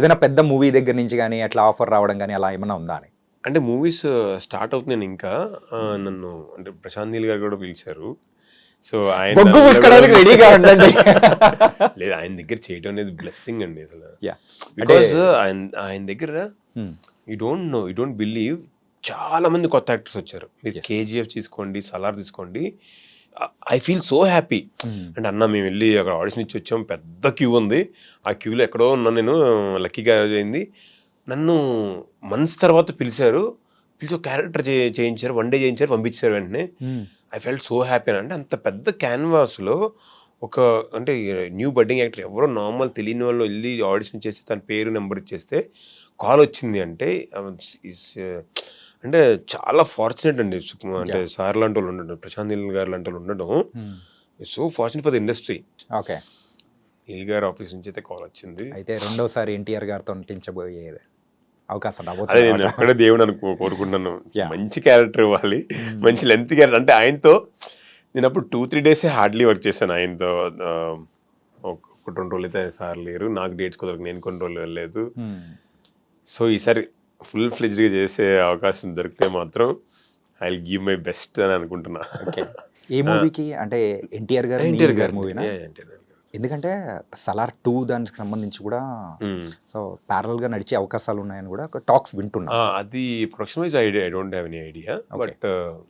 ఏదైనా పెద్ద మూవీ దగ్గర నుంచి గానీ, అట్లా ఆఫర్ రావడం గానీ అలా ఏమన్నా ఉందా అని? అంటే మూవీస్ స్టార్ట్ అవుతున్నాను ఇంకా. నన్ను అంటే ప్రశాంత్ నీల్ గారు కూడా పిలిచారు. సో ఆయన బొగ్గు పూసుకోవడానికి రెడీగా ఉండండి. లేదు, ఆయన దగ్గర చేయడం అనేది బ్లెస్సింగ్ అండి అసలు. యాహ్! బికాజ్ ఆయన దగ్గర హ్మ్. యూ డోంట్ బిలీవ్ చాలా మంది కొత్త యాక్టర్స్ వచ్చారు. మీరు Yes. కేజీఎఫ్ తీసుకోండి, సలార్ తీసుకోండి. I feel so happy. హ్మ్. అంటే అన్న మేము వెళ్ళి అక్కడ ఆడిషన్ ఇచ్చి వచ్చాం, పెద్ద క్యూ ఉంది. ఆ క్యూలో ఎక్కడో ఉన్నాను నేను, లక్కీగా అయింది. నన్ను మంత్స్ తర్వాత పిలిచారు. పిలిచి ఒక క్యారెక్టర్ చేయించారు, 1 డే చేయించారు, పంపించారు వెంటనే. హ్మ్. ఐ ఫెల్ట్ సో హ్యాపీ అంటే అంత పెద్ద క్యాన్వాస్లో ఒక అంటే న్యూ బడ్డింగ్ యాక్టర్ ఎవరో నార్మల్ తెలియని వాళ్ళు వెళ్ళి ఆడిషన్ చేసి తన పేరు నెంబర్ ఇచ్చేస్తే కాల్ వచ్చింది అంటే అంటే చాలా ఫార్చునేట్ అండి. అంటే సార్ లాంటి వాళ్ళు ఉండడం, ప్రశాంత్ నీల్ గారు లాంటి వాళ్ళు ఉండడం hmm. So fortunate for the industry. Okay. Neel గారి ఆఫీస్ నుంచి అయితే కాల్ వచ్చింది. అయితే రెండోసారి ఎన్టీఆర్ గారితో నటించబోయేది అవకాశం అదే రాబోతుంది నేను అన్నమాట. ఎక్కడే దేవుడు కోరుకుంటున్నాను. Yeah. మంచి క్యారెక్టర్ ఇవ్వాలి, మంచి లెంత్ క్యారెక్టర్. అంటే ఆయనతో నేను అప్పుడు 2-3 డేసే హార్డ్లీ వర్క్ చేశాను ఆయనతో. ఒకటి 2 రోజులు అయితే సార్ లేరు, నాకు డేట్స్ కుదరక నేను కొన్ని రోజులు వెళ్ళలేదు. హ్మ్. సో ఈసారి ఫుల్ ఫ్లెడ్జ్గా చేసే అవకాశం దొరికితే మాత్రం I will give my best అని అనుకుంటున్నా. ఓకే. ఏ మూవీకి అంటే ఎన్టీఆర్ గారు ఎన్టీఆర్ నీల్ గారి గారు మూవీనా? ఎన్టీఆర్ గారు. ఎందుకంటే సలార్ 2 దానికి సంబంధించి కూడా సో ప్యారల్ గా నడిచే అవకాశాలు ఉన్నాయని కూడా టాక్స్ వింటున్నా. అది production wise I don't have any idea. But